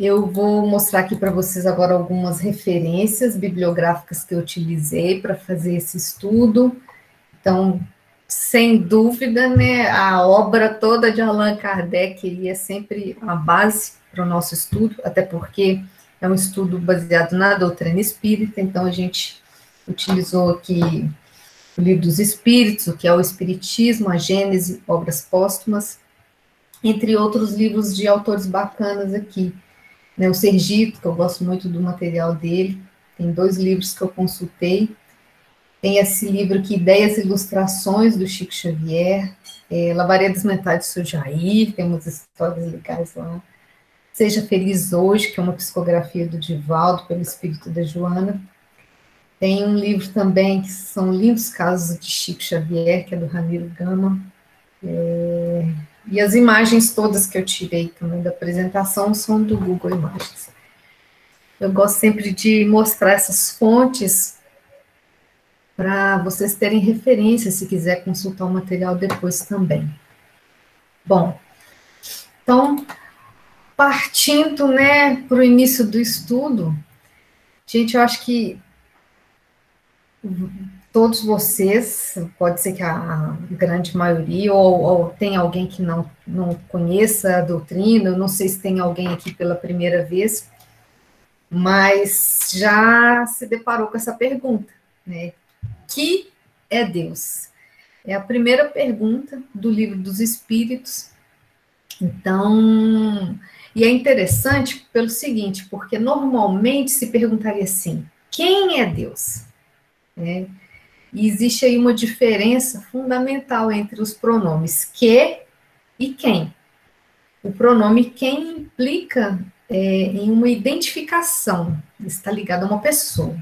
Eu vou mostrar aqui para vocês agora algumas referências bibliográficas que eu utilizei para fazer esse estudo. Então, sem dúvida, né, a obra toda de Allan Kardec é sempre a base para o nosso estudo, até porque é um estudo baseado na doutrina espírita, então a gente utilizou aqui o Livro dos Espíritos, o que é o Espiritismo, a Gênese, Obras Póstumas, entre outros livros de autores bacanas aqui. Né, o Sergito, que eu gosto muito do material dele, tem 2 livros que eu consultei. Tem esse livro aqui, Ideias e Ilustrações, do Chico Xavier, Lavaredas Mentais do Seu Jair, tem umas histórias legais lá. Seja Feliz Hoje, que é uma psicografia do Divaldo, pelo espírito da Joana. Tem um livro também, que são Lindos Casos de Chico Xavier, que é do Ramiro Gama. E as imagens todas que eu tirei também da apresentação são do Google Imagens. Eu gosto sempre de mostrar essas fontes para vocês terem referência, se quiser consultar o material depois também. Bom, então, partindo, né, para o início do estudo, gente, eu acho que todos vocês, pode ser que a grande maioria, ou tem alguém que não conheça a doutrina, eu não sei se tem alguém aqui pela primeira vez, mas já se deparou com essa pergunta, né? Que é Deus? É a primeira pergunta do Livro dos Espíritos. Então, e é interessante pelo seguinte, porque normalmente se perguntaria assim, quem é Deus? E existe aí uma diferença fundamental entre os pronomes que e quem. O pronome quem implica em uma identificação, está ligado a uma pessoa.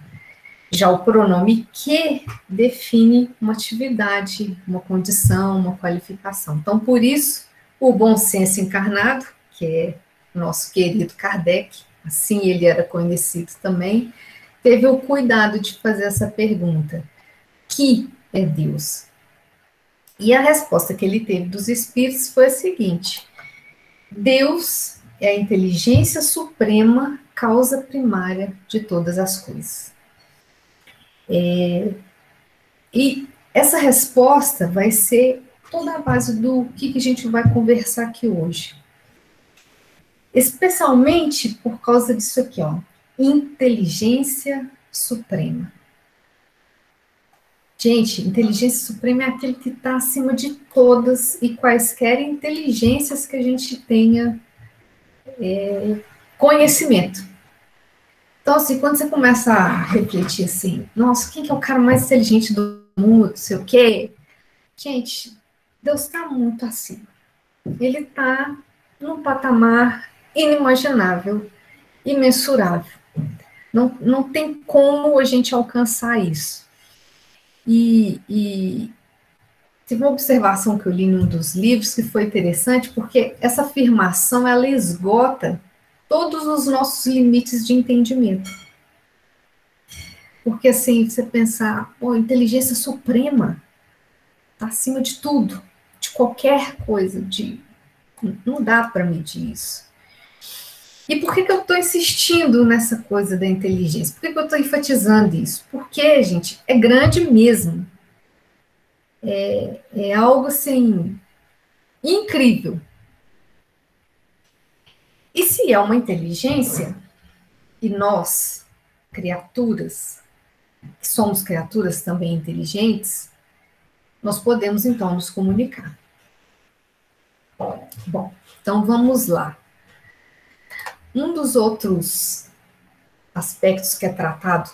Já o pronome que define uma atividade, uma condição, uma qualificação. Então, por isso, o bom senso encarnado, que é nosso querido Kardec, assim ele era conhecido também, teve o cuidado de fazer essa pergunta: que é Deus? E a resposta que ele teve dos espíritos foi a seguinte: Deus é a inteligência suprema, causa primária de todas as coisas. E essa resposta vai ser toda a base do que a gente vai conversar aqui hoje. Especialmente por causa disso aqui, ó, inteligência suprema. Gente, inteligência suprema é aquele que está acima de todas e quaisquer inteligências que a gente tenha conhecimento. Então, assim, quando você começa a refletir assim, nossa, quem que é o cara mais inteligente do mundo, não sei o quê, gente, Deus está muito acima. Ele está num patamar inimaginável, imensurável. Não tem como a gente alcançar isso. E teve uma observação que eu li num dos livros que foi interessante, porque essa afirmação, ela esgota todos os nossos limites de entendimento. Porque, assim, você pensar, pô, inteligência suprema, está acima de tudo, de qualquer coisa, não dá para medir isso. E por que eu estou insistindo nessa coisa da inteligência? Por que eu estou enfatizando isso? Porque, gente, é grande mesmo. É algo, assim, incrível. E se é uma inteligência, e nós, criaturas, que somos criaturas também inteligentes, nós podemos, então, nos comunicar. Bom, então vamos lá. Um dos outros aspectos que é tratado,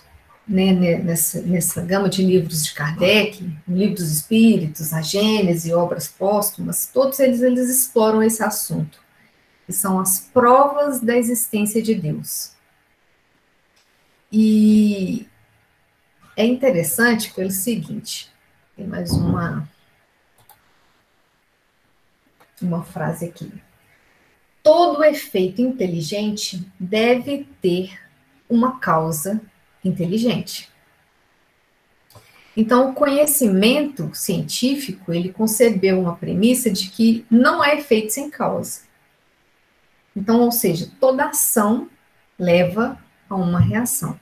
né, nessa gama de livros de Kardec, o Livro dos Espíritos, a Gênese, Obras Póstumas, todos eles exploram esse assunto, que são as provas da existência de Deus. E é interessante pelo seguinte, tem mais uma frase aqui. Todo efeito inteligente deve ter uma causa inteligente. Então, o conhecimento científico, ele concebeu uma premissa de que não há efeito sem causa. Então, ou seja, toda ação leva a uma reação.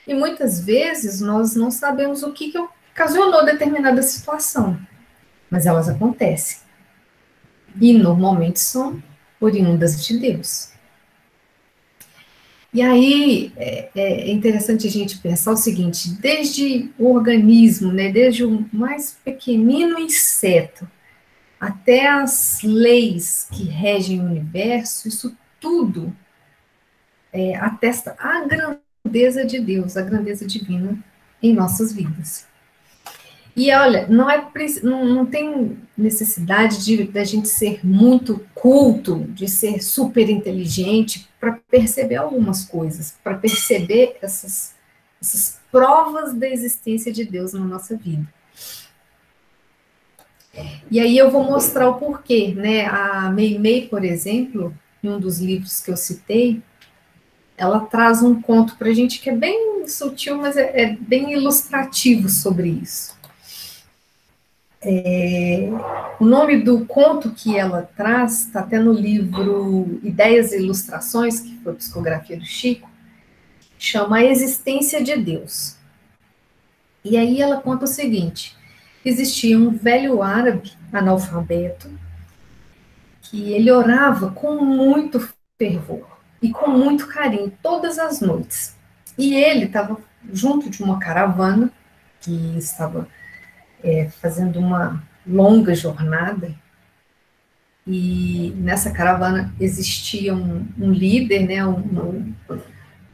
E muitas vezes nós não sabemos o que ocasionou determinada situação, mas elas acontecem. E normalmente são oriundas de Deus. E aí é interessante a gente pensar o seguinte: desde o organismo, né, desde o mais pequenino inseto, até as leis que regem o universo, isso tudo atesta a grandeza de Deus, a grandeza divina em nossas vidas. E olha, não tem necessidade da gente ser muito culto, de ser super inteligente para perceber algumas coisas, para perceber essas provas da existência de Deus na nossa vida. E aí eu vou mostrar o porquê, né? A Meimei, por exemplo, em um dos livros que eu citei, ela traz um conto para a gente que é bem sutil, mas é bem ilustrativo sobre isso. O nome do conto que ela traz está até no livro Ideias e Ilustrações, que foi a psicografia do Chico, chama A Existência de Deus. E aí ela conta o seguinte: existia um velho árabe analfabeto que ele orava com muito fervor e com muito carinho todas as noites. E ele estava junto de uma caravana que estava fazendo uma longa jornada. E nessa caravana existia um líder, né, vamos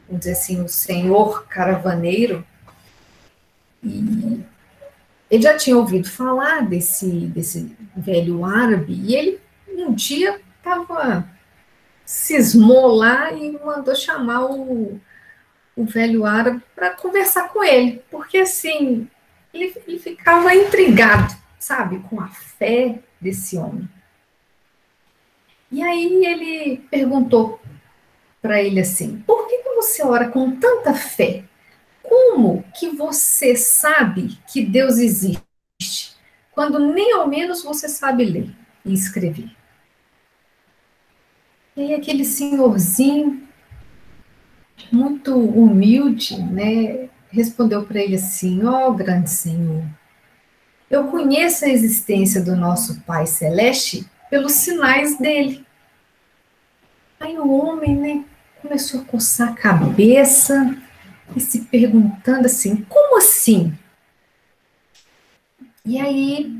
dizer assim, o senhor caravaneiro, e ele já tinha ouvido falar desse velho árabe, e ele um dia cismou lá e mandou chamar o velho árabe para conversar com ele, porque assim, ele ficava intrigado, sabe, com a fé desse homem. E aí ele perguntou para ele assim: por que você ora com tanta fé? Como que você sabe que Deus existe, quando nem ao menos você sabe ler e escrever? E aí aquele senhorzinho, muito humilde, né, respondeu para ele assim: ó grande Senhor, eu conheço a existência do nosso Pai Celeste pelos sinais dele. Aí o homem, né, começou a coçar a cabeça e se perguntando assim: como assim? E aí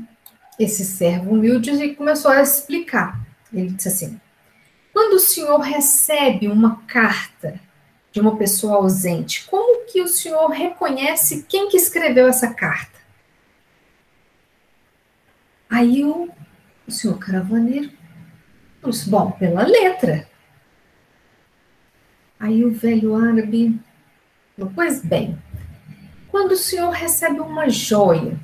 esse servo humilde começou a explicar. Ele disse assim: quando o senhor recebe uma carta de uma pessoa ausente, como que o senhor reconhece quem que escreveu essa carta? Aí o senhor caravaneiro disse: bom, pela letra. Aí o velho árabe falou: pois bem, quando o senhor recebe uma joia,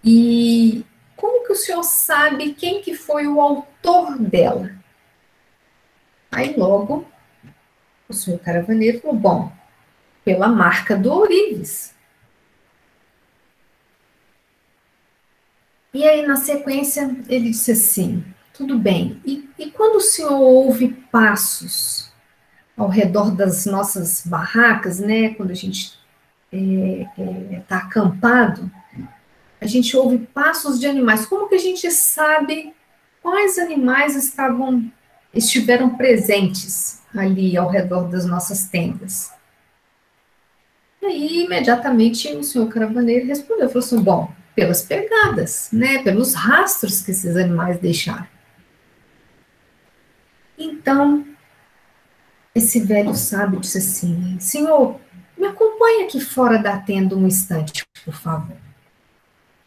e como que o senhor sabe quem que foi o autor dela? Aí logo o senhor caravaneiro falou: bom, pela marca do ourives. E aí, na sequência, ele disse assim: tudo bem, e quando o senhor ouve passos ao redor das nossas barracas, né, quando a gente está acampado, a gente ouve passos de animais. Como que a gente sabe quais animais estiveram presentes ali ao redor das nossas tendas? E aí, imediatamente, o senhor caravaneiro respondeu, falou assim: bom, pelas pegadas, né, pelos rastros que esses animais deixaram. Então, esse velho sábio disse assim: senhor, me acompanhe aqui fora da tenda um instante, por favor.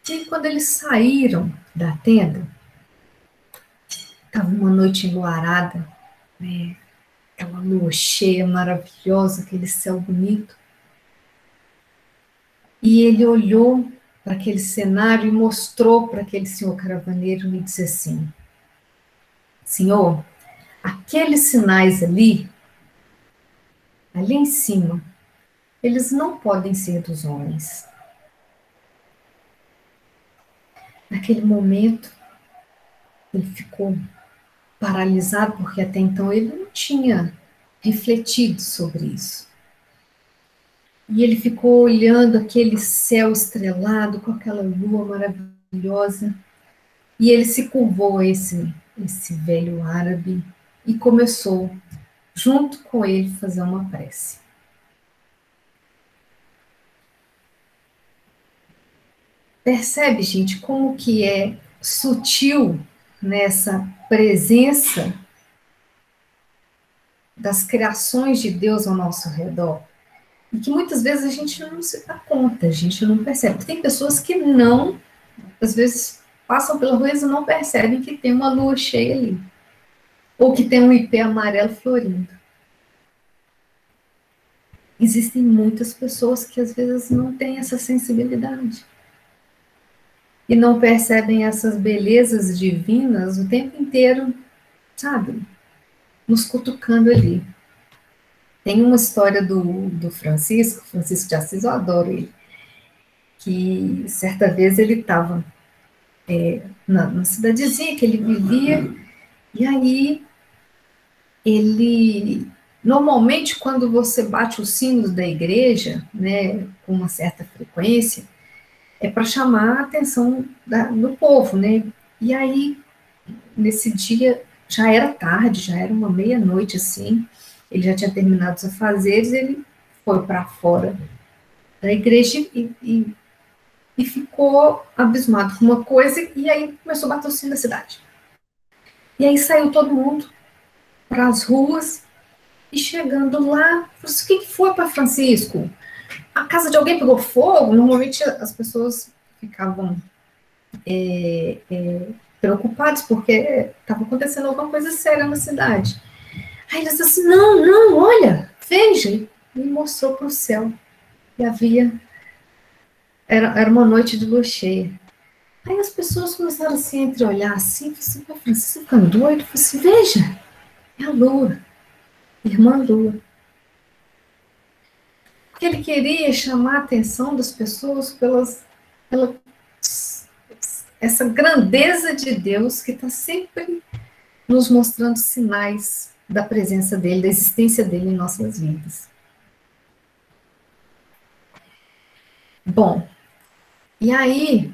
E aí, quando eles saíram da tenda, estava uma noite enluarada, né, aquela lua cheia, maravilhosa, aquele céu bonito. E ele olhou para aquele cenário e mostrou para aquele senhor caravaneiro e disse assim: senhor, aqueles sinais ali em cima, eles não podem ser dos homens. Naquele momento, ele ficou paralisado, porque até então ele não tinha refletido sobre isso. E ele ficou olhando aquele céu estrelado, com aquela lua maravilhosa, e ele se curvou a esse velho árabe e começou, junto com ele, fazer uma prece. Percebe, gente, como que é sutil nessa presença das criações de Deus ao nosso redor? E que muitas vezes a gente não se dá conta, a gente não percebe. Tem pessoas que não, às vezes, passam pela rua e não percebem que tem uma lua cheia ali. Ou que tem um ipê amarelo florindo. Existem muitas pessoas que às vezes não têm essa sensibilidade. E não percebem essas belezas divinas o tempo inteiro, sabe? Nos cutucando ali. Tem uma história do Francisco de Assis, eu adoro ele, que certa vez ele estava na cidadezinha que ele vivia, e aí ele, normalmente quando você bate os sinos da igreja, né, com uma certa frequência, é para chamar a atenção do povo, né, e aí, nesse dia, já era tarde, já era uma meia-noite, assim, ele já tinha terminado os afazeres, ele foi para fora da igreja e ficou abismado com uma coisa, e aí começou a bater o sino da cidade. E aí saiu todo mundo para as ruas, e chegando lá, falei, o que foi para Francisco? A casa de alguém pegou fogo? Normalmente as pessoas ficavam preocupadas, porque estava acontecendo alguma coisa séria na cidade. Aí ele disse assim, não, olha, veja, e me mostrou para o céu. E era uma noite de lua cheia. Aí as pessoas começaram assim, a entreolhar assim, assim, Francisco ficando doido, falei assim, veja, é a lua, irmã lua. Porque ele queria chamar a atenção das pessoas pela essa grandeza de Deus que está sempre nos mostrando sinais da presença dele, da existência dele em nossas vidas. Bom, e aí,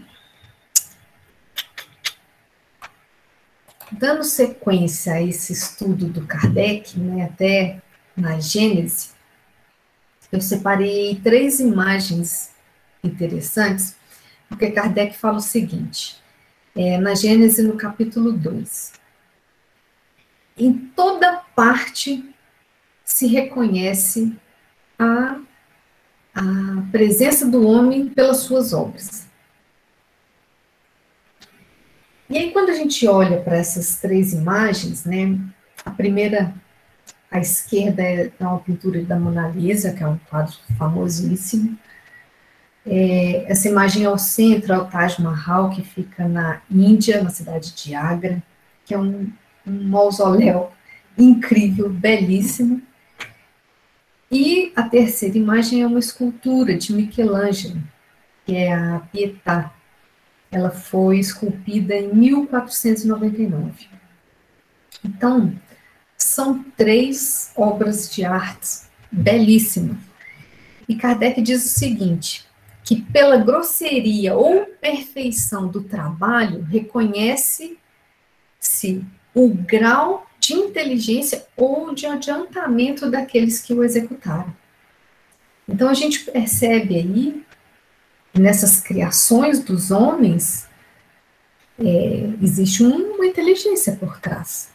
dando sequência a esse estudo do Kardec, né, até na Gênese, eu separei 3 imagens interessantes, porque Kardec fala o seguinte, na Gênese, no capítulo 2. Em toda parte se reconhece a presença do homem pelas suas obras. E aí, quando a gente olha para essas 3 imagens, né, a primeira, à esquerda, é uma pintura da Mona Lisa, que é um quadro famosíssimo. Essa imagem ao centro é o Taj Mahal, que fica na Índia, na cidade de Agra, que é um mausoléu incrível, belíssimo. E a terceira imagem é uma escultura de Michelangelo, que é a Pietà. Ela foi esculpida em 1499. Então, são 3 obras de arte belíssimas. E Kardec diz o seguinte, que pela grosseria ou perfeição do trabalho, reconhece-se o grau de inteligência ou de adiantamento daqueles que o executaram. Então, a gente percebe aí, nessas criações dos homens, existe uma inteligência por trás.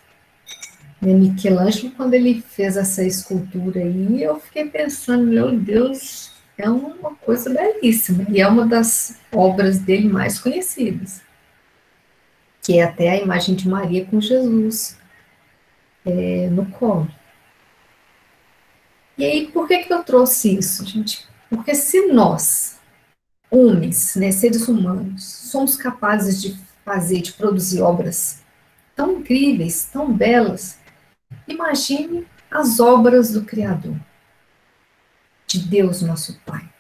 Michelangelo, quando ele fez essa escultura aí, eu fiquei pensando, meu Deus, é uma coisa belíssima, e é uma das obras dele mais conhecidas, que é até a imagem de Maria com Jesus no colo. E aí, por que eu trouxe isso, gente? Porque se nós, homens, né, seres humanos, somos capazes de fazer, de produzir obras tão incríveis, tão belas, imagine as obras do Criador, de Deus, nosso Pai.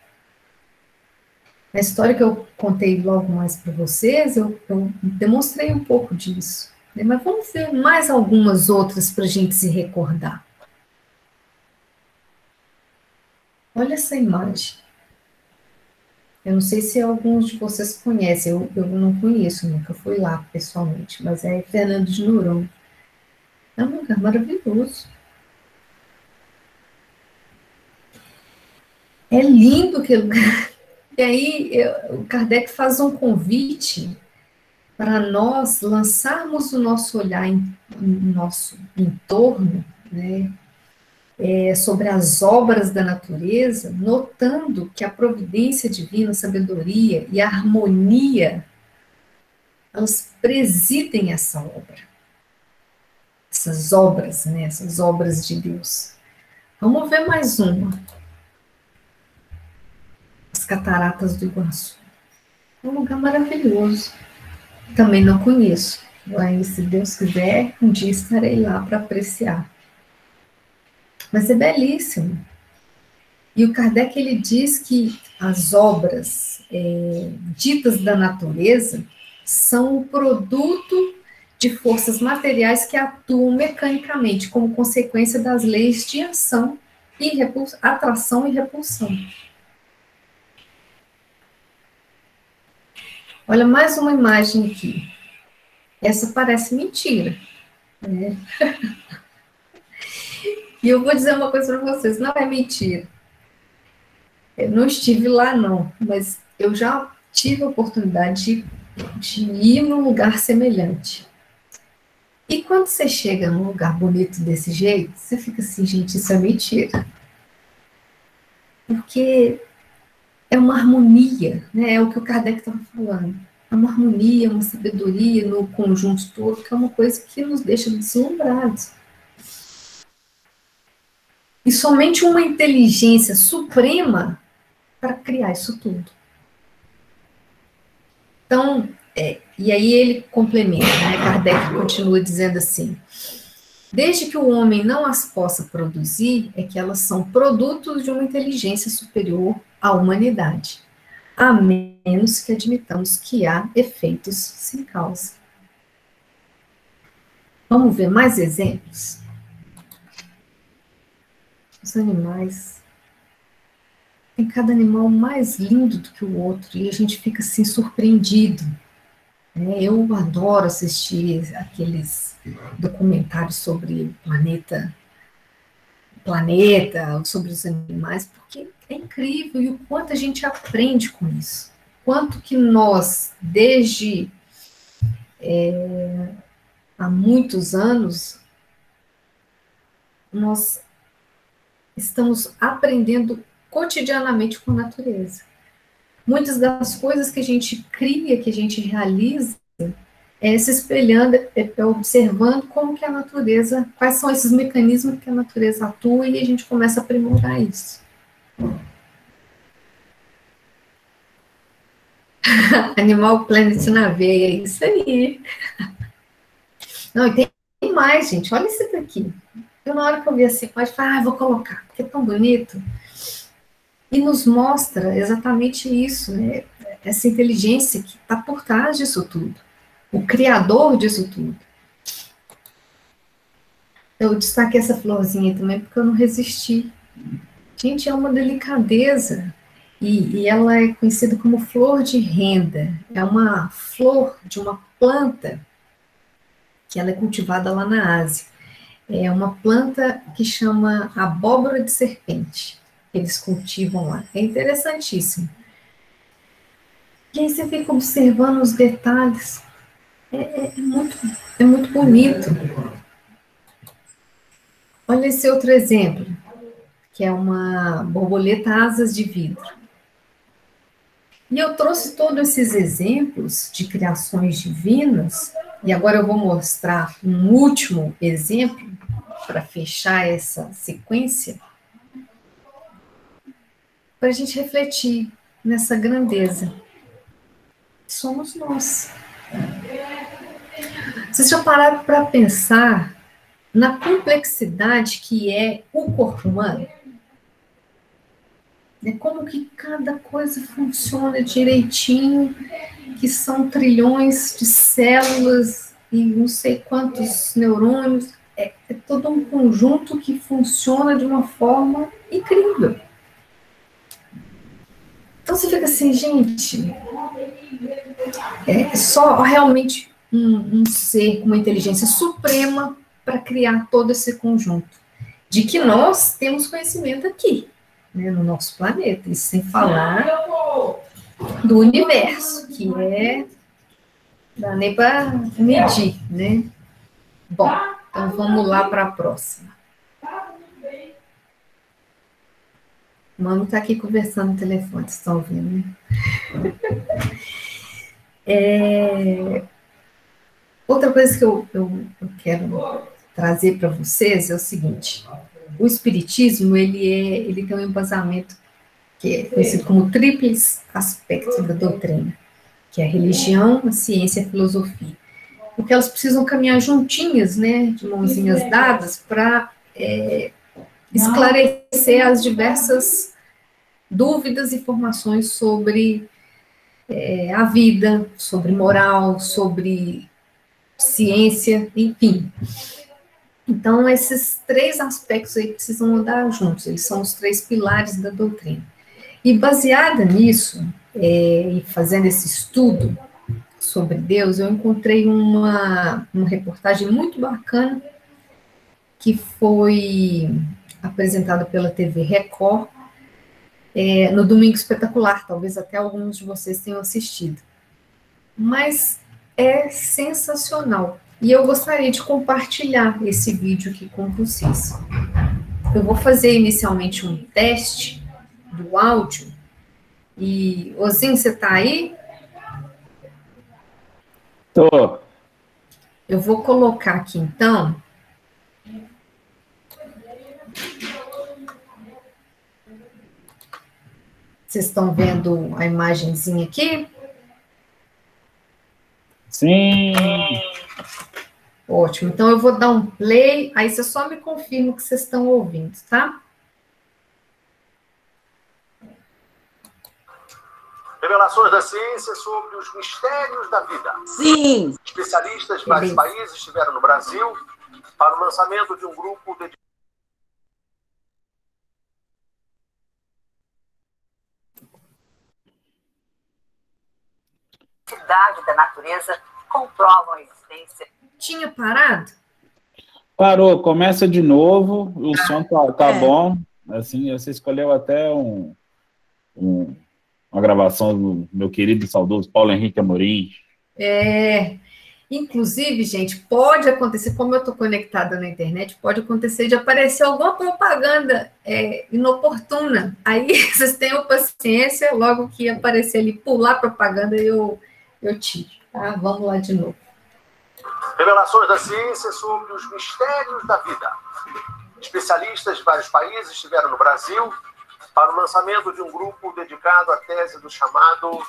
Na história que eu contei logo mais para vocês, eu demonstrei um pouco disso. né? Mas vamos ver mais algumas outras para a gente se recordar. Olha essa imagem. Eu não sei se alguns de vocês conhecem, eu não conheço, nunca fui lá pessoalmente, mas é Fernando de Noronha. É um lugar maravilhoso. É lindo aquele lugar. E aí, o Kardec faz um convite para nós lançarmos o nosso olhar no nosso entorno, né, sobre as obras da natureza, notando que a providência divina, a sabedoria e a harmonia, elas presidem essa obra, essas obras, né, essas obras de Deus. Vamos ver mais uma. As Cataratas do Iguaçu. É um lugar maravilhoso. Também não conheço. Mas, se Deus quiser, um dia estarei lá para apreciar. Mas é belíssimo. E o Kardec, ele diz que as obras ditas da natureza são o produto de forças materiais que atuam mecanicamente como consequência das leis de ação e atração e repulsão. Olha mais uma imagem aqui. Essa parece mentira, né? E eu vou dizer uma coisa para vocês, não é mentira. Eu não estive lá, não, mas eu já tive a oportunidade de ir num lugar semelhante. E quando você chega num lugar bonito desse jeito, você fica assim, gente, isso é mentira. Porque é uma harmonia, né? É o que o Kardec estava falando. É uma harmonia, uma sabedoria no conjunto todo, que é uma coisa que nos deixa deslumbrados. E somente uma inteligência suprema para criar isso tudo. Então, e aí ele complementa, né? Kardec continua dizendo assim: desde que o homem não as possa produzir, é que elas são produtos de uma inteligência superior à humanidade, a menos que admitamos que há efeitos sem causa. Vamos ver mais exemplos? Os animais. Tem cada animal mais lindo do que o outro, e a gente fica assim surpreendido. Eu adoro assistir aqueles documentários sobre o planeta, sobre os animais, porque é incrível e o quanto a gente aprende com isso. Quanto que nós, desde há muitos anos, nós estamos aprendendo cotidianamente com a natureza. Muitas das coisas que a gente cria, que a gente realiza, se espelhando, observando como que a natureza, quais são esses mecanismos que a natureza atua e a gente começa a aprimorar isso. Animal Planet na veia, é isso aí. Não, e tem mais, gente, olha isso daqui. Eu, na hora que eu vi assim, pode falar, vou colocar, porque é tão bonito. E nos mostra exatamente isso, né? Essa inteligência que está por trás disso tudo. O criador disso tudo. Eu destaquei essa florzinha também porque eu não resisti. Gente, é uma delicadeza. E ela é conhecida como flor de renda. É uma flor de uma planta que ela é cultivada lá na Ásia. É uma planta que chama abóbora de serpente. Eles cultivam lá. É interessantíssimo. E aí você fica observando os detalhes. É muito bonito. Olha esse outro exemplo, que é uma borboleta asas de vidro. E eu trouxe todos esses exemplos de criações divinas, e agora eu vou mostrar um último exemplo para fechar essa sequência, para a gente refletir nessa grandeza. Somos nós. Vocês já pararam para pensar na complexidade que é o corpo humano? Como que cada coisa funciona direitinho, que são trilhões de células e não sei quantos neurônios. É todo um conjunto que funciona de uma forma incrível. Então você fica assim, gente, é só realmente um ser com uma inteligência suprema para criar todo esse conjunto. De que nós temos conhecimento aqui, né, no nosso planeta, e sem falar do universo, que dá nem para medir, né? Bom, então vamos lá para a próxima. O Mano está aqui conversando no telefone, vocês estão ouvindo, né? Outra coisa que eu quero trazer para vocês é o seguinte: o Espiritismo ele tem um embasamento que é conhecido como tríplice aspecto da doutrina, que é a religião, a ciência e a filosofia. Porque elas precisam caminhar juntinhas, né, de mãozinhas dadas, para esclarecer as diversas dúvidas e informações sobre a vida, sobre moral, sobre ciência, enfim. Então, esses três aspectos aí precisam andar juntos, eles são os três pilares da doutrina. E baseada nisso, e fazendo esse estudo sobre Deus, eu encontrei uma reportagem muito bacana que foi apresentada pela TV Record no Domingo Espetacular, talvez até alguns de vocês tenham assistido. Mas é sensacional. E eu gostaria de compartilhar esse vídeo aqui com vocês. Eu vou fazer inicialmente um teste do áudio. E, Ozinho, você está aí? Tô. Eu vou colocar aqui, então. Vocês estão vendo a imagenzinha aqui? Sim. Ótimo. Então, eu vou dar um play, aí você só me confirma que vocês estão ouvindo, tá? Revelações da ciência sobre os mistérios da vida. Sim. Especialistas de vários países estiveram no Brasil para o lançamento de um grupo dedicado Da natureza comprovam a existência. Tinha parado? Parou, começa de novo, o som tá bom, assim, você escolheu até uma gravação do meu querido e saudoso Paulo Henrique Amorim. Inclusive, gente, pode acontecer, como eu estou conectada na internet, pode acontecer de aparecer alguma propaganda inoportuna. Aí vocês tenham paciência, logo que aparecer ali, pular propaganda, eu tiro, tá? Vamos lá de novo. Revelações da ciência sobre os mistérios da vida. Especialistas de vários países estiveram no Brasil para o lançamento de um grupo dedicado à tese do chamado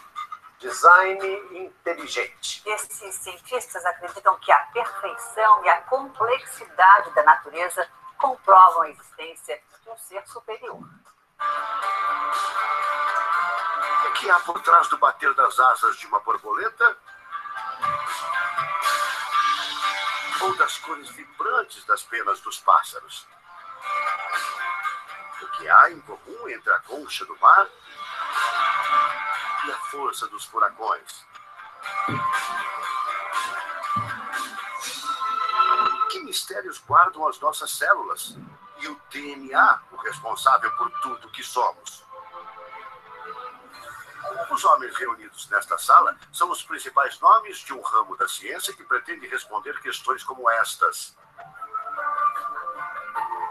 design inteligente. Esses cientistas acreditam que a perfeição e a complexidade da natureza comprovam a existência de um ser superior. O que há por trás do bater das asas de uma borboleta? Ou das cores vibrantes das penas dos pássaros? O que há em comum entre a concha do mar e a força dos furacões? Que mistérios guardam as nossas células e o DNA, o responsável por tudo que somos? Os homens reunidos nesta sala são os principais nomes de um ramo da ciência que pretende responder questões como estas.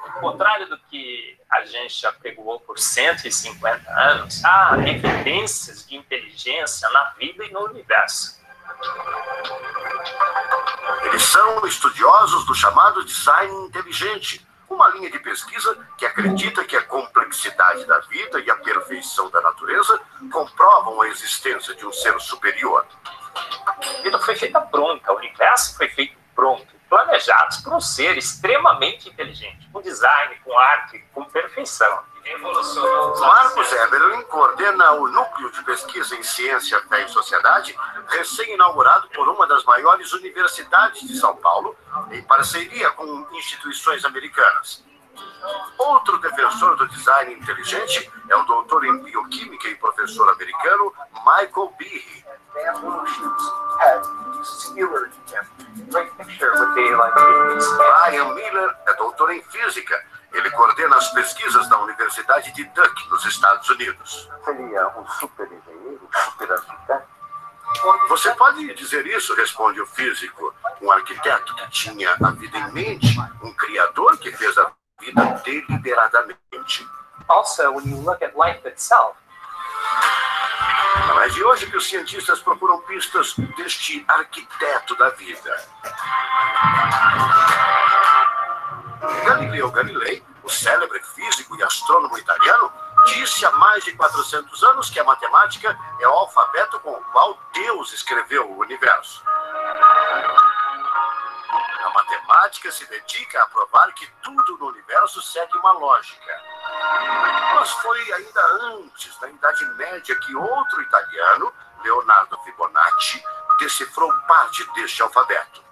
Ao contrário do que a gente já pregoou por 150 anos, há evidências de inteligência na vida e no universo. Eles são estudiosos do chamado design inteligente, uma linha de pesquisa que acredita que a complexidade da vida e a perfeição da natureza comprovam a existência de um ser superior. A vida foi feita pronta, o universo foi feito pronto, planejado por um ser extremamente inteligente, com design, com arte, com perfeição. Marcos Eberlin coordena o Núcleo de Pesquisa em Ciência, Fé e Sociedade, recém-inaugurado por uma das maiores universidades de São Paulo, em parceria com instituições americanas. Outro defensor do design inteligente é o doutor em bioquímica e professor americano Michael Behe. Brian Miller é doutor em física. Ele coordena as pesquisas da Universidade de Duke, nos Estados Unidos. Seria um super engenheiro, um super arquiteto? Você pode dizer isso, responde o físico. Um arquiteto que tinha a vida em mente, um criador que fez a vida deliberadamente. Also, when you look at life itself, Não é de hoje que os cientistas procuram pistas deste arquiteto da vida. Galileu Galilei, o célebre físico e astrônomo italiano, disse há mais de 400 anos que a matemática é o alfabeto com o qual Deus escreveu o universo. A matemática se dedica a provar que tudo no universo segue uma lógica. Mas foi ainda antes, na Idade Média, que outro italiano, Leonardo Fibonacci, decifrou parte deste alfabeto.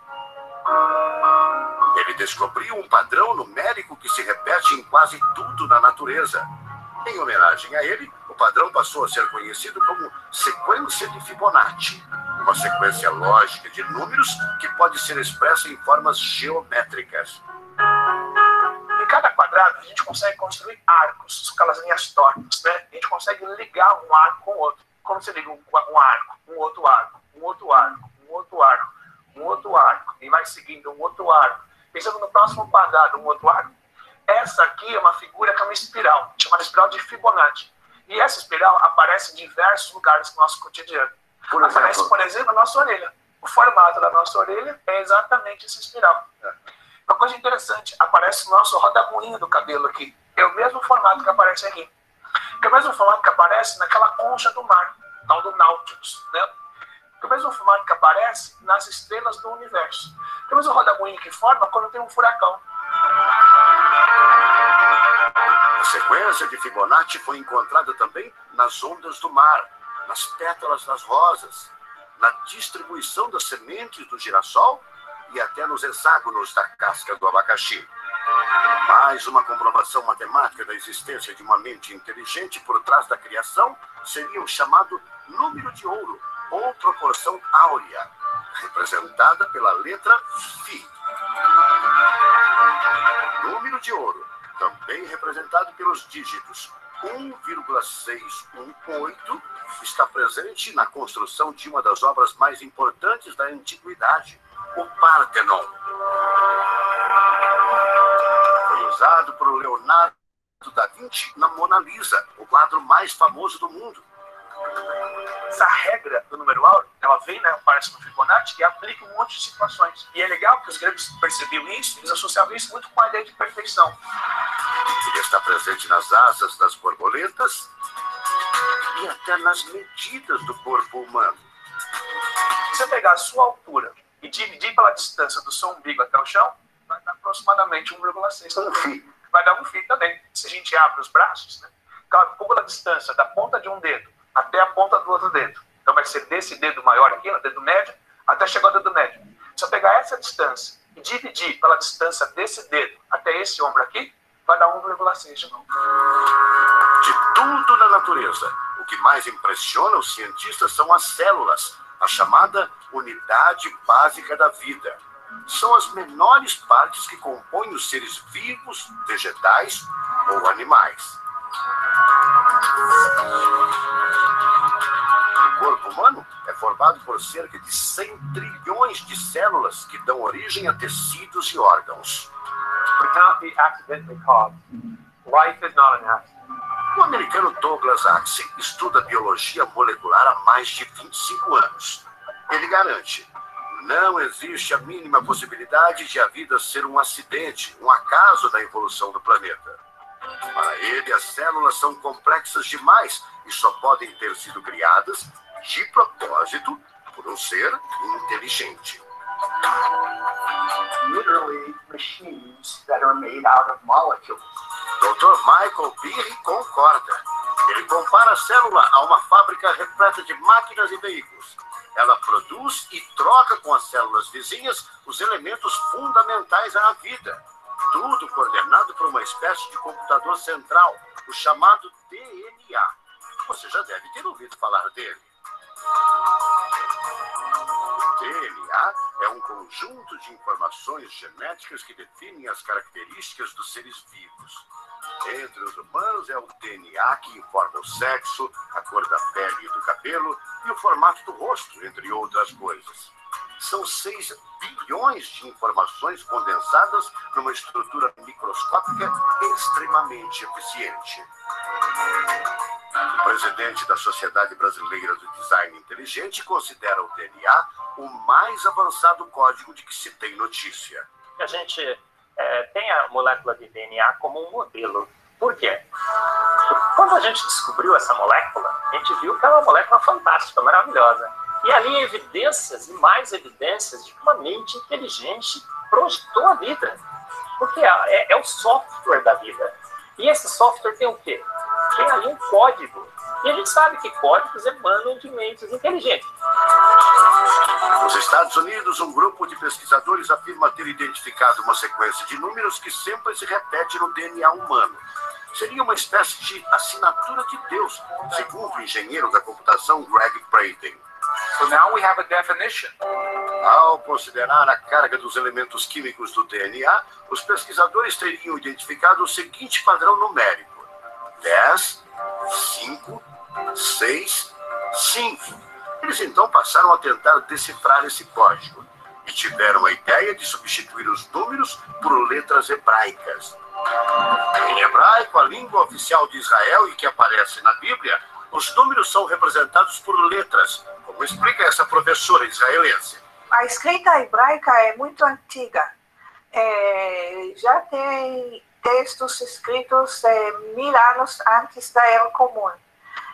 Ele descobriu um padrão numérico que se repete em quase tudo na natureza. Em homenagem a ele, o padrão passou a ser conhecido como sequência de Fibonacci, uma sequência lógica de números que pode ser expressa em formas geométricas. Em cada quadrado, a gente consegue construir arcos, aquelas linhas tortas, né? A gente consegue ligar um arco com o outro. Como você liga um arco, um outro arco, um outro arco, um outro arco, um outro arco, e vai seguindo um outro arco. Pensando no próximo quadrado, um outro arco. Essa aqui é uma figura que é uma espiral, chamada espiral de Fibonacci. E essa espiral aparece em diversos lugares do nosso cotidiano. Aparece, por exemplo, na nossa orelha. O formato da nossa orelha é exatamente essa espiral. Uma coisa interessante, aparece o nosso rodamuinho do cabelo aqui. É o mesmo formato que aparece aqui. Que é o mesmo formato que aparece naquela concha do mar, tal do Nautilus, né? Que é o mesmo formato que aparece nas estrelas do universo. Que é o mesmo rodamuinho que forma quando tem um furacão. A sequência de Fibonacci foi encontrada também nas ondas do mar, nas pétalas das rosas, na distribuição das sementes do girassol e até nos hexágonos da casca do abacaxi. Mais uma comprovação matemática da existência de uma mente inteligente por trás da criação seria o chamado número de ouro, ou proporção áurea, representada pela letra Φ. Número de ouro, também representado pelos dígitos 1,618, está presente na construção de uma das obras mais importantes da antiguidade, o Partenon. Foi usado por Leonardo da Vinci na Mona Lisa, o quadro mais famoso do mundo. Essa regra do número áureo, ela vem, né, aparece no Fibonacci e aplica em um monte de situações. E é legal que os gregos percebiam isso, eles associavam isso muito com a ideia de perfeição. Ele está presente nas asas das borboletas e até nas medidas do corpo humano. Se você pegar a sua altura e dividir pela distância do seu umbigo até o chão, vai dar aproximadamente 1,6. Vai dar um φ também. Se a gente abre os braços, né, calcula a distância da ponta de um dedo até a ponta do outro dedo. Então vai ser desse dedo maior aqui, o dedo médio, até chegar ao dedo médio. Se eu pegar essa distância e dividir pela distância desse dedo até esse ombro aqui, vai dar 1,6 de novo. De tudo na natureza, o que mais impressiona os cientistas são as células, a chamada unidade básica da vida. São as menores partes que compõem os seres vivos, vegetais ou animais. O corpo humano é formado por cerca de 100 trilhões de células que dão origem a tecidos e órgãos. It cannot be accidentally caused. Life is not an accident. O americano Douglas Axel estuda biologia molecular há mais de 25 anos. Ele garante: não existe a mínima possibilidade de a vida ser um acidente, um acaso da evolução do planeta. Para ele, as células são complexas demais e só podem ter sido criadas de propósito por um ser inteligente. Literally machines that are made out of molecules. Dr. Michael Behe concorda. Ele compara a célula a uma fábrica repleta de máquinas e veículos. Ela produz e troca com as células vizinhas os elementos fundamentais à vida. Tudo coordenado por uma espécie de computador central, o chamado DNA. Você já deve ter ouvido falar dele. O DNA é um conjunto de informações genéticas que definem as características dos seres vivos. Entre os humanos é o DNA que informa o sexo, a cor da pele e do cabelo e o formato do rosto, entre outras coisas. São 6 bilhões de informações condensadas numa estrutura microscópica extremamente eficiente. O presidente da Sociedade Brasileira do Design Inteligente considera o DNA o mais avançado código de que se tem notícia. A gente tem a molécula de DNA como um modelo. Por quê? Quando a gente descobriu essa molécula, a gente viu que é uma molécula fantástica, maravilhosa. E ali evidências e mais evidências de que uma mente inteligente projetou a vida. Porque é o software da vida. E esse software tem o quê? Tem ali um código. E a gente sabe que códigos emanam de mentes inteligentes. Nos Estados Unidos, um grupo de pesquisadores afirma ter identificado uma sequência de números que sempre se repete no DNA humano. Seria uma espécie de assinatura de Deus, segundo o engenheiro da computação Greg Braden. So now we have a definition. Ao considerar a carga dos elementos químicos do DNA, os pesquisadores teriam identificado o seguinte padrão numérico: 10, 5, 6, 5. Eles então passaram a tentar decifrar esse código e tiveram a ideia de substituir os números por letras hebraicas. Em hebraico, a língua oficial de Israel e que aparece na Bíblia, os números são representados por letras, como explica essa professora israelense. A escrita hebraica é muito antiga. Já tem textos escritos 1000 anos antes da Era Comum.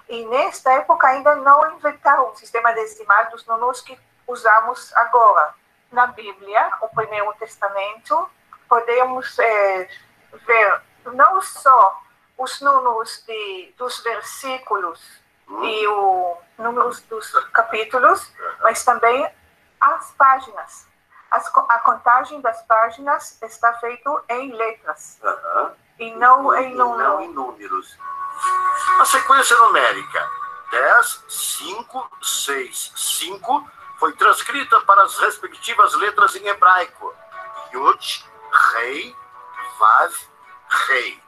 E nesta época ainda não inventaram o sistema decimal dos números que usamos agora. Na Bíblia, o Primeiro Testamento, podemos ver não só os números dos versículos e os números dos capítulos, mas também as páginas. A contagem das páginas está feita em letras e não em números. A sequência numérica 10, 5, 6, 5 foi transcrita para as respectivas letras em hebraico: Yud, Rei, Vav, Rei.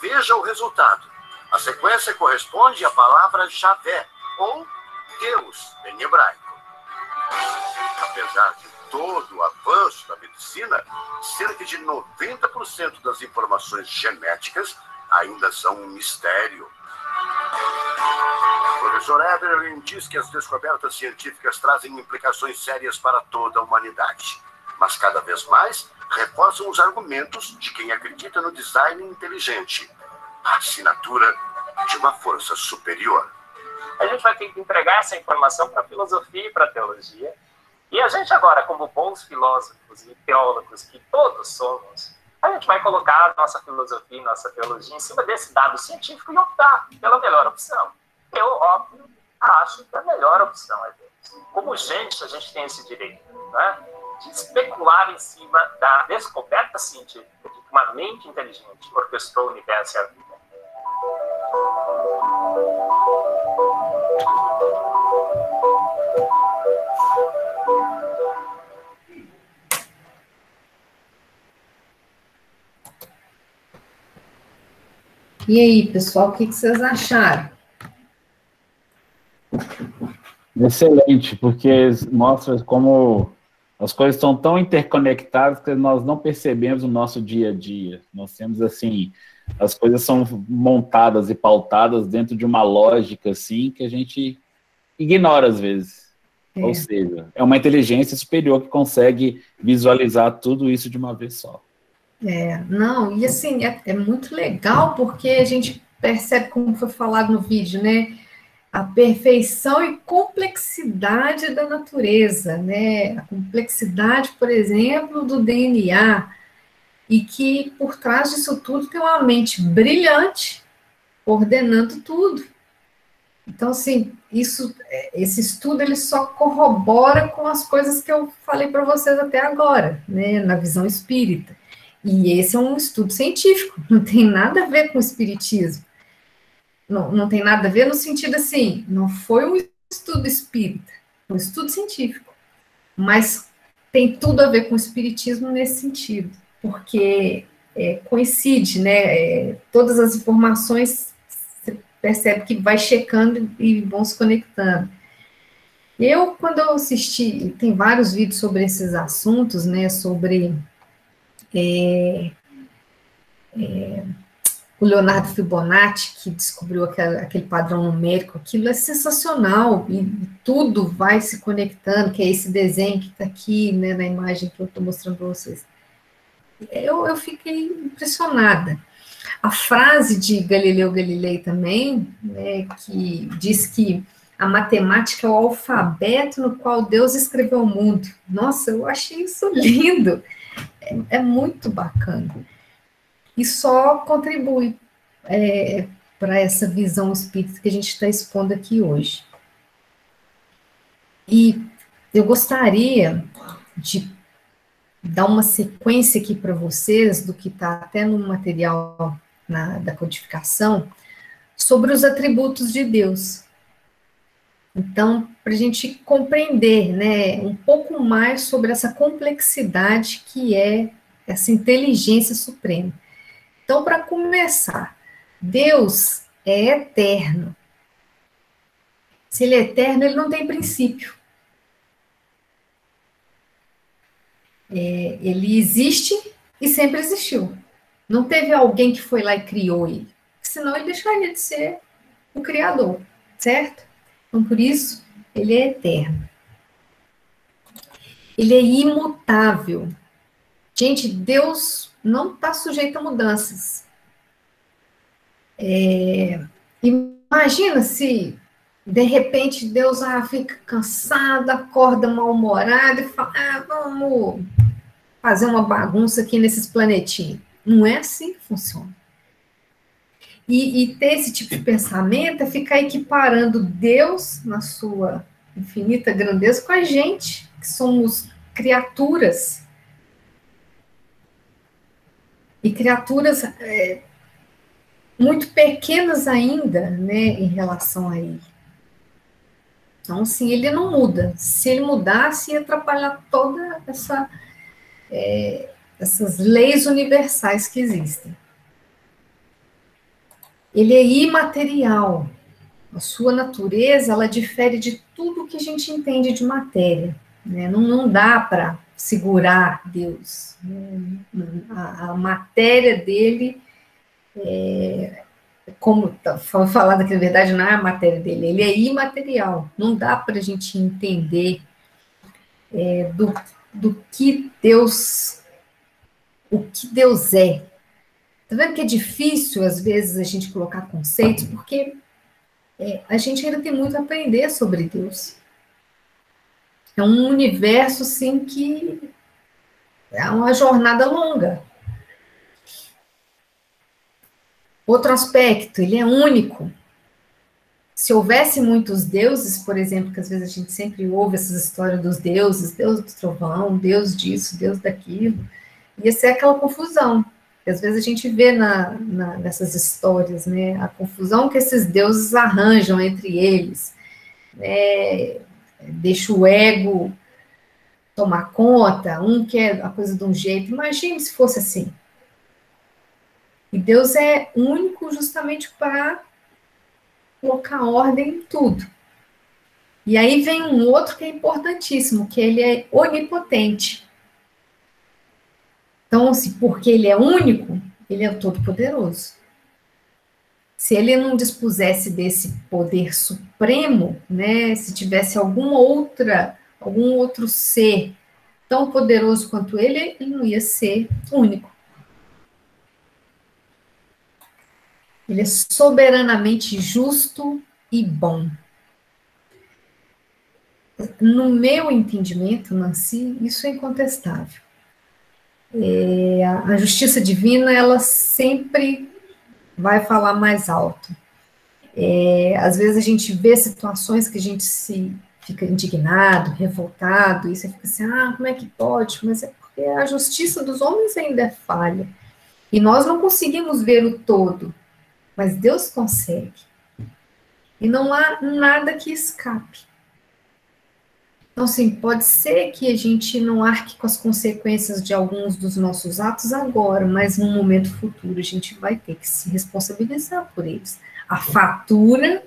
Veja o resultado. A sequência corresponde à palavra Javé, ou Deus, em hebraico. Apesar de todo o avanço da medicina, cerca de 90% das informações genéticas ainda são um mistério. O professor Eberlin diz que as descobertas científicas trazem implicações sérias para toda a humanidade, mas cada vez mais reforçam os argumentos de quem acredita no design inteligente, a assinatura de uma força superior. A gente vai ter que entregar essa informação para a filosofia e para a teologia. E a gente agora, como bons filósofos e teólogos que todos somos, a gente vai colocar a nossa filosofia e nossa teologia em cima desse dado científico e optar pela melhor opção. Eu, óbvio, acho que a melhor opção é Deus. Como gente, a gente tem esse direito, né, de especular em cima da descoberta científica de que uma mente inteligente orquestrou o universo e a vida. E aí, pessoal, o que vocês acharam? Excelente, porque mostra como as coisas estão tão interconectadas que nós não percebemos no nosso dia a dia. Nós temos, assim, as coisas são montadas e pautadas dentro de uma lógica, assim, que a gente ignora às vezes. Ou seja, é uma inteligência superior que consegue visualizar tudo isso de uma vez só. Não, e assim, é muito legal porque a gente percebe, como foi falado no vídeo, né? a perfeição e complexidade da natureza, né? A complexidade, por exemplo, do DNA, e que por trás disso tudo tem uma mente brilhante, ordenando tudo. Então, assim, esse estudo ele só corrobora com as coisas que eu falei para vocês até agora, né, na visão espírita. E esse é um estudo científico, não tem nada a ver com o espiritismo. Não tem nada a ver no sentido assim, não foi um estudo espírita, um estudo científico. Mas tem tudo a ver com o espiritismo nesse sentido, porque coincide, né? Todas as informações você percebe que vai checando e vão se conectando. Quando eu assisti, tem vários vídeos sobre esses assuntos, né? Sobre o Leonardo Fibonacci, que descobriu aquele padrão numérico, aquilo é sensacional, e tudo vai se conectando, que é esse desenho que está aqui, né, na imagem que eu estou mostrando para vocês. Eu fiquei impressionada. A frase de Galileu Galilei também, né, que diz que a matemática é o alfabeto no qual Deus escreveu o mundo. Nossa, eu achei isso lindo. É muito bacana. E só contribui para essa visão espírita que a gente está expondo aqui hoje. E eu gostaria de dar uma sequência aqui para vocês, do que está até no material da codificação, sobre os atributos de Deus. Então, para a gente compreender, né, um pouco mais sobre essa complexidade que é essa inteligência suprema. Então, para começar, Deus é eterno. Se ele é eterno, ele não tem princípio. Ele existe e sempre existiu. Não teve alguém que foi lá e criou ele. Senão ele deixaria de ser o criador, certo? Então, por isso, ele é eterno. Ele é imutável. Gente, Deus não está sujeito a mudanças. Imagina se, de repente, Deus fica cansado, acorda mal-humorado e fala, vamos fazer uma bagunça aqui nesses planetinhos. Não é assim que funciona. E ter esse tipo de pensamento é ficar equiparando Deus, na sua infinita grandeza, com a gente, que somos criaturas. E criaturas muito pequenas ainda, né, em relação a ele. Então, assim, ele não muda. Se ele mudasse, ia atrapalhar toda essas leis universais que existem. Ele é imaterial. A sua natureza, ela difere de tudo que a gente entende de matéria, né? Não dá para segurar Deus. A matéria dele, como foi falado aqui, na verdade, não é a matéria dele, ele é imaterial. Não dá para a gente entender do que Deus, o que Deus é. Tá vendo que é difícil, às vezes, a gente colocar conceitos, porque a gente ainda tem muito a aprender sobre Deus. É um universo, assim, que é uma jornada longa. Outro aspecto, ele é único. Se houvesse muitos deuses, por exemplo, que às vezes a gente sempre ouve essas histórias dos deuses, Deus do trovão, Deus disso, Deus daquilo, ia ser aquela confusão. Que às vezes a gente vê nessas histórias, né, a confusão que esses deuses arranjam entre eles, né, deixa o ego tomar conta, um quer a coisa de um jeito. Imagine se fosse assim. E Deus é único justamente para colocar ordem em tudo. E aí vem um outro que é importantíssimo, que ele é onipotente. Então, porque ele é único, ele é todo-poderoso. Se ele não dispusesse desse poder supremo, né, se tivesse algum outro ser tão poderoso quanto ele não ia ser único. Ele é soberanamente justo e bom. No meu entendimento, Nancy, isso é incontestável. A justiça divina, ela sempre vai falar mais alto. Às vezes a gente vê situações que a gente fica indignado, revoltado, e você fica assim, como é que pode? Mas é porque a justiça dos homens ainda é falha. E nós não conseguimos ver o todo, mas Deus consegue. E não há nada que escape. Então, sim, pode ser que a gente não arque com as consequências de alguns dos nossos atos agora, mas num momento futuro a gente vai ter que se responsabilizar por eles. A fatura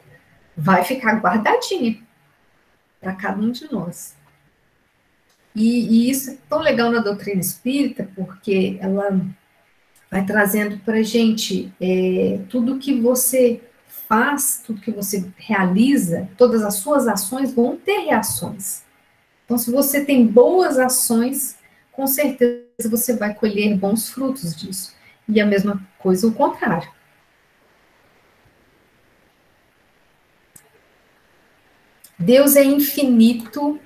vai ficar guardadinha para cada um de nós. E isso é tão legal na doutrina espírita, porque ela vai trazendo para a gente tudo que você faz, tudo que você realiza, todas as suas ações vão ter reações. Então, se você tem boas ações, com certeza você vai colher bons frutos disso. E a mesma coisa o contrário. Deus é infinito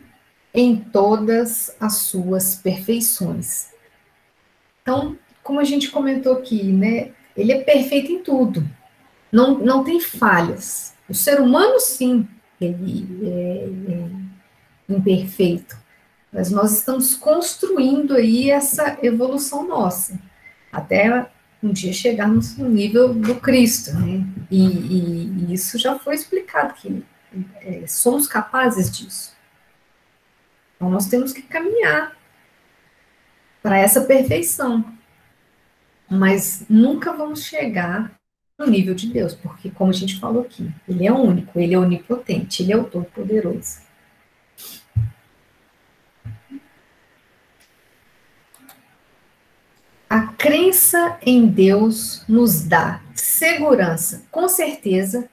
em todas as suas perfeições. Então, como a gente comentou aqui, né? Ele é perfeito em tudo. Não tem falhas. O ser humano, sim, ele é imperfeito. Mas nós estamos construindo aí essa evolução nossa, até um dia chegarmos no nível do Cristo, né? E isso já foi explicado, que somos capazes disso. Então, nós temos que caminhar para essa perfeição. Mas nunca vamos chegar no nível de Deus, porque, como a gente falou aqui, ele é único, ele é onipotente, ele é o Todo-Poderoso. A crença em Deus nos dá segurança, com certeza,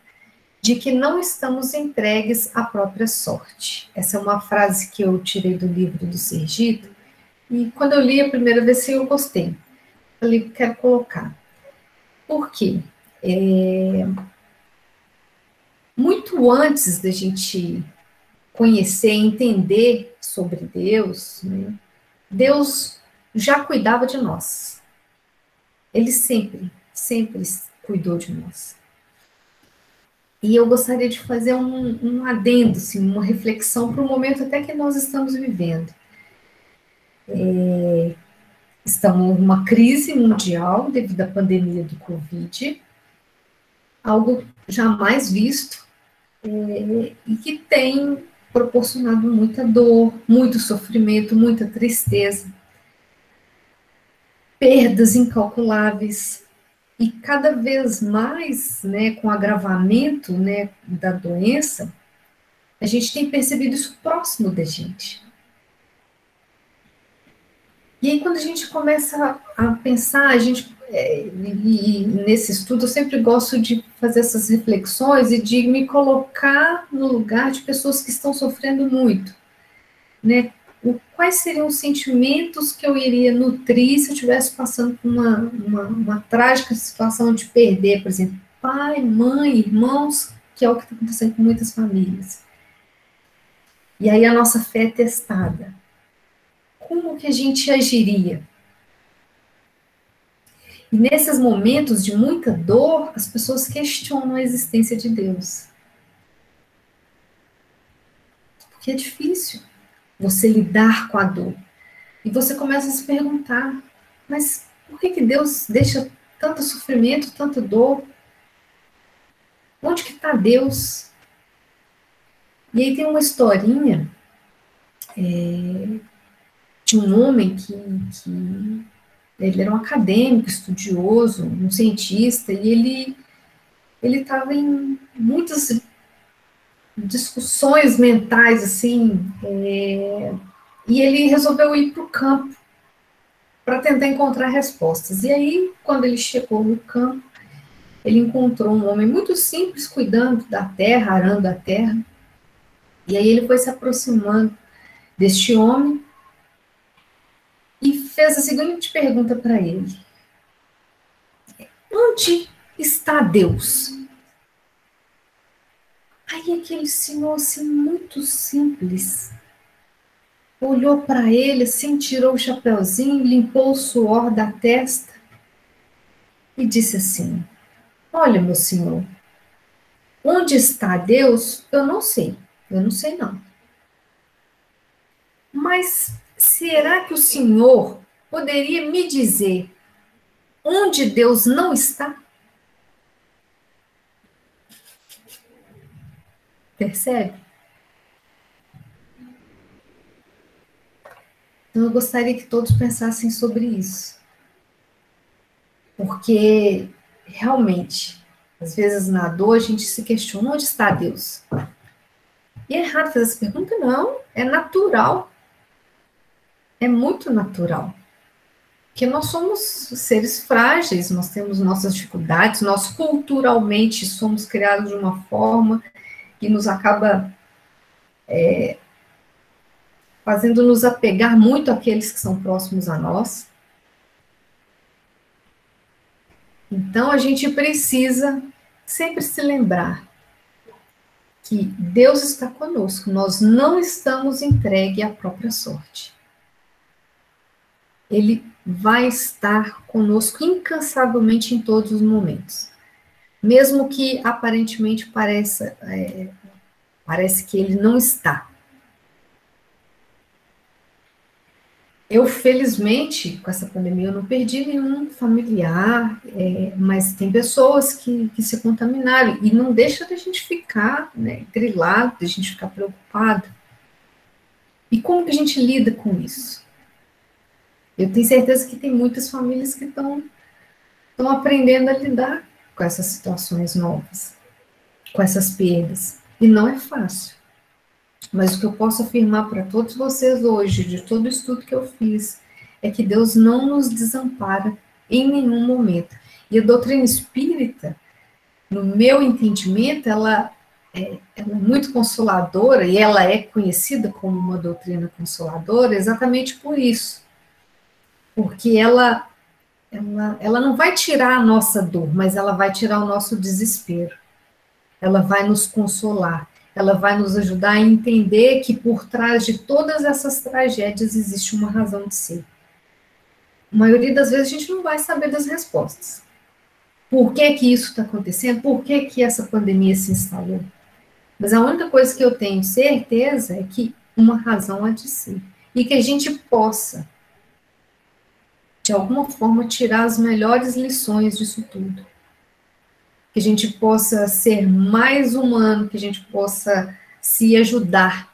de que não estamos entregues à própria sorte. Essa é uma frase que eu tirei do livro do Sergito, e quando eu li a primeira vez eu gostei. Falei, quero colocar. Por quê? Muito antes da gente conhecer, entender sobre Deus, né, Deus já cuidava de nós. Ele sempre cuidou de nós. E eu gostaria de fazer um adendo, assim, uma reflexão para o momento até que nós estamos vivendo. Estamos numa crise mundial devido à pandemia do Covid, algo jamais visto, e que tem proporcionado muita dor, muito sofrimento, muita tristeza, perdas incalculáveis, e cada vez mais, né, com o agravamento, né, da doença, a gente tem percebido isso próximo da gente. E aí, quando a gente começa a pensar, e nesse estudo eu sempre gosto de fazer essas reflexões e de me colocar no lugar de pessoas que estão sofrendo muito, né? Quais seriam os sentimentos que eu iria nutrir se eu estivesse passando por uma trágica situação de perder, por exemplo, pai, mãe, irmãos, que é o que está acontecendo com muitas famílias. E aí a nossa fé é testada. Como que a gente agiria? E nesses momentos de muita dor, as pessoas questionam a existência de Deus. Porque é difícil você lidar com a dor. E você começa a se perguntar, mas por que Deus deixa tanto sofrimento, tanta dor? Onde que está Deus? E aí tem uma historinha de um homem que ele era um acadêmico, estudioso, um cientista, e ele estava em muitas discussões mentais, assim, e ele resolveu ir para o campo para tentar encontrar respostas. E aí, quando ele chegou no campo, ele encontrou um homem muito simples, cuidando da terra, arando a terra, e aí ele foi se aproximando deste homem e fez a seguinte pergunta para ele: onde está Deus? Aí aquele senhor, assim, muito simples, olhou para ele, assim, tirou o chapeuzinho, limpou o suor da testa e disse assim: olha, meu senhor, onde está Deus? Eu não sei não. Mas será que o senhor poderia me dizer onde Deus não está? Percebe? Então eu gostaria que todos pensassem sobre isso. Porque realmente, às vezes na dor a gente se questiona: onde está Deus? E é errado fazer essa pergunta? Não, é natural. É muito natural. Porque nós somos seres frágeis, nós temos nossas dificuldades, nós culturalmente somos criados de uma forma que nos acaba fazendo nos apegar muito àqueles que são próximos a nós. Então, a gente precisa sempre se lembrar que Deus está conosco, nós não estamos entregues à própria sorte. Ele vai estar conosco incansavelmente em todos os momentos. Mesmo que aparentemente parece que ele não está. Eu, felizmente, com essa pandemia, eu não perdi nenhum familiar, mas tem pessoas que se contaminaram, e não deixa da gente ficar, grilado, da gente ficar preocupado. E como que a gente lida com isso? Eu tenho certeza que tem muitas famílias que estão aprendendo a lidar com essas situações novas, com essas perdas, e não é fácil. Mas o que eu posso afirmar para todos vocês hoje, de todo o estudo que eu fiz, é que Deus não nos desampara em nenhum momento. E a doutrina espírita, no meu entendimento, ela é muito consoladora, e ela é conhecida como uma doutrina consoladora exatamente por isso. Porque ela não vai tirar a nossa dor, mas ela vai tirar o nosso desespero. Ela vai nos consolar. Ela vai nos ajudar a entender que por trás de todas essas tragédias existe uma razão de ser. A maioria das vezes a gente não vai saber das respostas. Por que que isso está acontecendo? Por que que essa pandemia se instalou? Mas a única coisa que eu tenho certeza é que uma razão há de ser. E que a gente possa, de alguma forma, tirar as melhores lições disso tudo. Que a gente possa ser mais humano, que a gente possa se ajudar.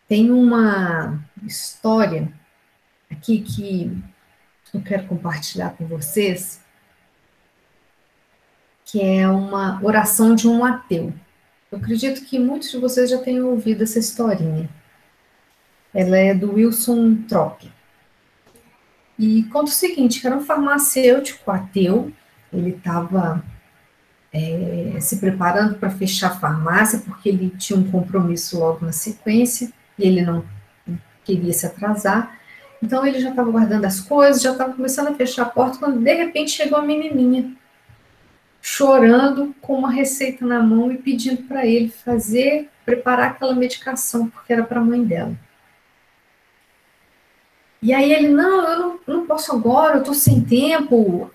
Tem uma história aqui que eu quero compartilhar com vocês, que é uma oração de um ateu. Eu acredito que muitos de vocês já tenham ouvido essa historinha. Ela é do Wilson Tropp. E conta o seguinte, que era um farmacêutico ateu, ele estava se preparando para fechar a farmácia, porque ele tinha um compromisso logo na sequência, e ele não queria se atrasar. Então ele já estava guardando as coisas, já estava começando a fechar a porta, quando de repente chegou a menininha, chorando, com uma receita na mão e pedindo para ele preparar aquela medicação, porque era para a mãe dela. E aí ele, não, eu não posso agora, eu estou sem tempo.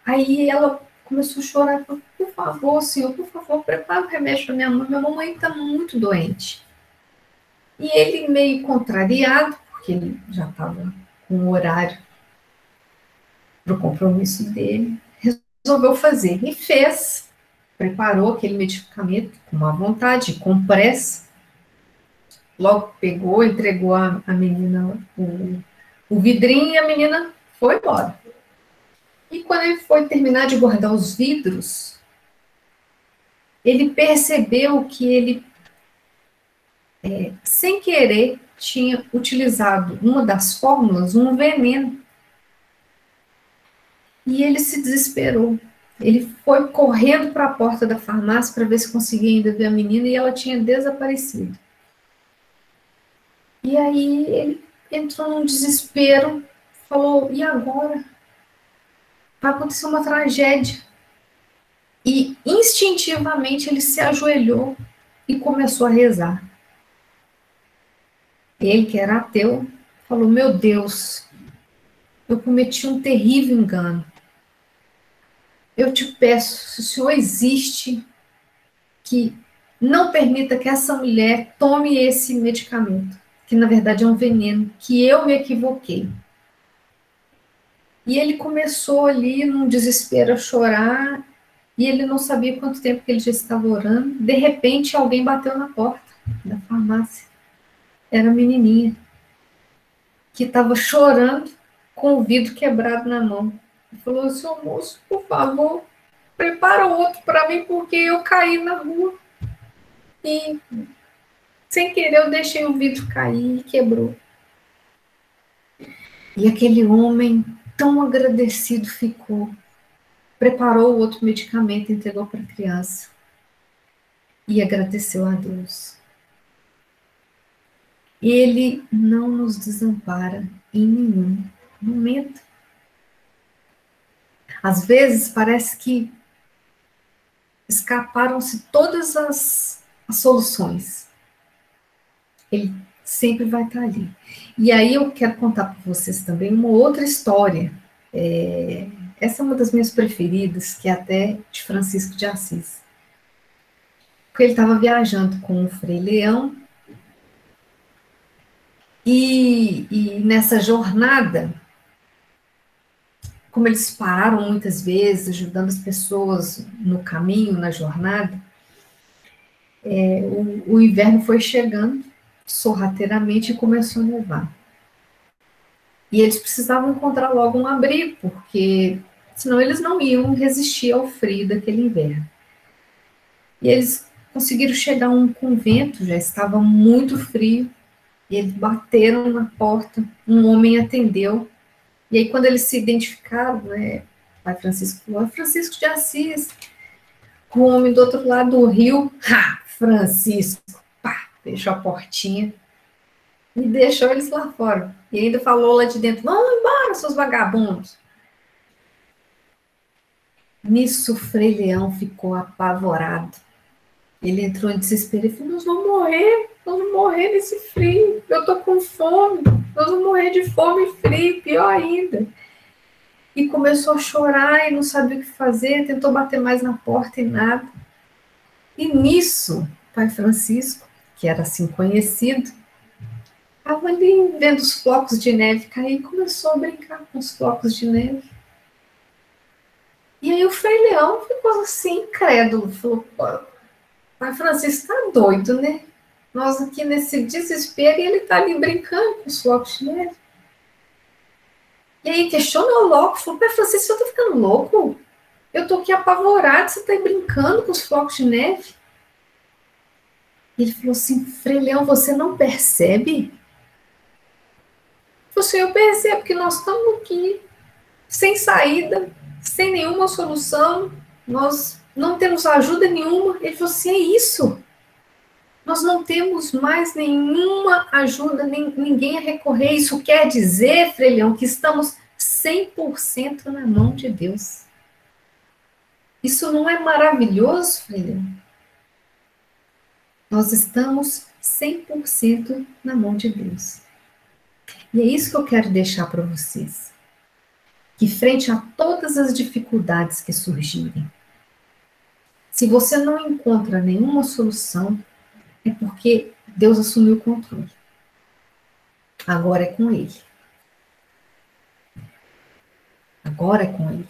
Aí ela começou a chorar, falou, por favor, senhor, por favor, prepara o remédio para minha mamãe está muito doente. E ele, meio contrariado, porque ele já estava com o horário para o compromisso dele, resolveu fazer. E fez. Preparou aquele medicamento com má vontade, com pressa. Logo pegou, entregou a menina o vidrinho e a menina foi embora. E quando ele foi terminar de guardar os vidros, ele percebeu que ele, sem querer, tinha utilizado uma das fórmulas, um veneno. E ele se desesperou. Ele foi correndo para a porta da farmácia para ver se conseguia ainda ver a menina, e ela tinha desaparecido. E aí ele entrou num desespero, falou, e agora? Vai acontecer uma tragédia. E instintivamente ele se ajoelhou e começou a rezar. Ele, que era ateu, falou, meu Deus, eu cometi um terrível engano. Eu te peço, se o Senhor existe, que não permita que essa mulher tome esse medicamento, que na verdade é um veneno, que eu me equivoquei. E ele começou ali num desespero a chorar, e ele não sabia quanto tempo que ele já estava orando. De repente, alguém bateu na porta da farmácia. Era a menininha, que estava chorando com o vidro quebrado na mão. Ele falou, seu moço, por favor, prepara outro para mim, porque eu caí na rua. E, sem querer, eu deixei o vidro cair e quebrou. E aquele homem, tão agradecido ficou, preparou o outro medicamento e entregou para a criança. E agradeceu a Deus. Ele não nos desampara em nenhum momento. Às vezes parece que escaparam-se todas as soluções. Ele sempre vai estar ali. E aí eu quero contar para vocês também uma outra história. Essa é uma das minhas preferidas, que é até de Francisco de Assis. Porque ele estava viajando com o Frei Leão, e nessa jornada, como eles pararam muitas vezes, ajudando as pessoas no caminho, na jornada, o inverno foi chegando sorrateiramente e começou a nevar. E eles precisavam encontrar logo um abrigo, porque senão eles não iam resistir ao frio daquele inverno. E eles conseguiram chegar a um convento, já estava muito frio, e eles bateram na porta, um homem atendeu, e aí quando eles se identificaram, né, Pai Francisco falou, é Francisco de Assis, o homem do outro lado do rio, Francisco, pá, fechou a portinha, e deixou eles lá fora, e ainda falou lá de dentro, vão embora, seus vagabundos. Nisso, o Frei Leão ficou apavorado, ele entrou em desespero e falou, nós vamos morrer nesse frio, eu tô com fome, nós vamos morrer de fome e frio, pior ainda. E começou a chorar e não sabia o que fazer, tentou bater mais na porta e nada. E nisso, Pai Francisco, que era assim conhecido, estava ali vendo os flocos de neve cair e começou a brincar com os flocos de neve. E aí o Frei Leão ficou assim, incrédulo, falou, Pai Francisco tá doido, né? Nós aqui nesse desespero e ele tá ali brincando com os flocos de neve. E aí questionou logo, falou, Pai Francisco, você tá ficando louco? Eu tô aqui apavorado, você tá aí brincando com os flocos de neve? E ele falou assim, Frei Leão, você não percebe? Eu percebo que nós estamos aqui sem saída, sem nenhuma solução, nós não temos ajuda nenhuma. Ele falou assim, é isso. Nós não temos mais nenhuma ajuda, ninguém a recorrer. Isso quer dizer, Frei Leão, que estamos 100% na mão de Deus. Isso não é maravilhoso, Frei Leão? Nós estamos 100% na mão de Deus. E é isso que eu quero deixar para vocês. Que frente a todas as dificuldades que surgirem, se você não encontra nenhuma solução, é porque Deus assumiu o controle. Agora é com Ele. Agora é com Ele.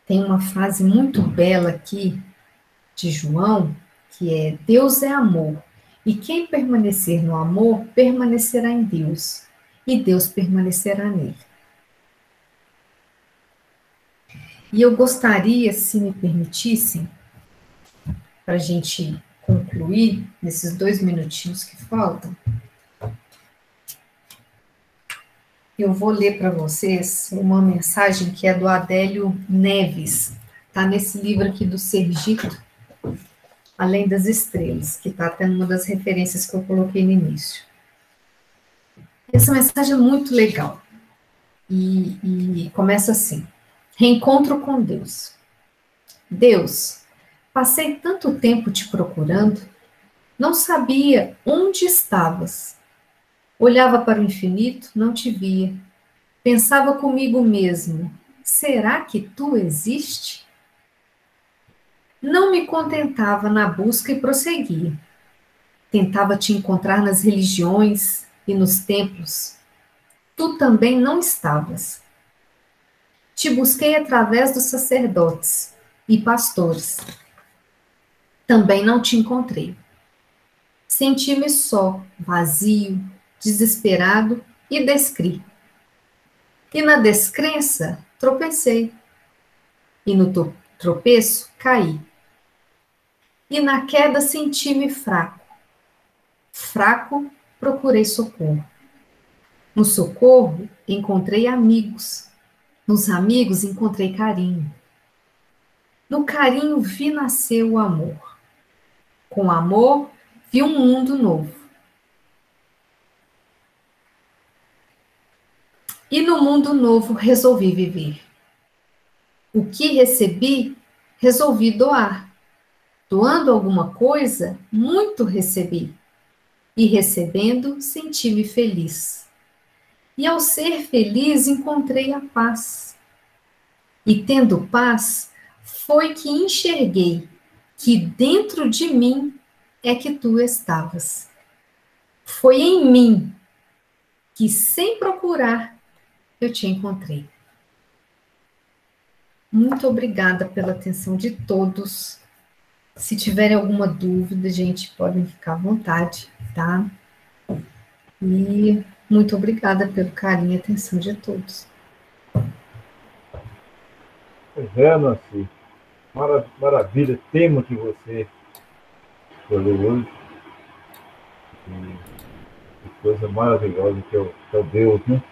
Tem uma frase muito bela aqui de João, que é: Deus é amor, e quem permanecer no amor, permanecerá em Deus, e Deus permanecerá nele. E eu gostaria, se me permitissem, para a gente concluir, nesses 2 minutinhos que faltam, eu vou ler para vocês uma mensagem que é do Adélio Neves, está nesse livro aqui do Sergito, além das estrelas, que está até numa das referências que eu coloquei no início. Essa mensagem é muito legal. E começa assim: reencontro com Deus. Deus, passei tanto tempo te procurando, não sabia onde estavas. Olhava para o infinito, não te via. Pensava comigo mesmo, será que tu existe? Não me contentava na busca e prosseguia. Tentava te encontrar nas religiões e nos templos. Tu também não estavas. Te busquei através dos sacerdotes e pastores. Também não te encontrei. Senti-me só, vazio, desesperado e descri. E na descrença, tropecei. E no tropeço, caí. E na queda, senti-me fraco. Fraco, procurei socorro. No socorro, encontrei amigos. Nos amigos, encontrei carinho. No carinho, vi nascer o amor. Com o amor, vi um mundo novo. E no mundo novo, resolvi viver. O que recebi, resolvi doar. Doando alguma coisa, muito recebi. E recebendo, senti-me feliz. E ao ser feliz, encontrei a paz. E tendo paz, foi que enxerguei que dentro de mim é que tu estavas. Foi em mim que, sem procurar, eu te encontrei. Muito obrigada pela atenção de todos. Se tiverem alguma dúvida, gente, podem ficar à vontade, tá? E muito obrigada pelo carinho e atenção de todos. Pois é, Nancy. Maravilha, tema que você escolheu hoje. Que coisa maravilhosa que é o Deus, né?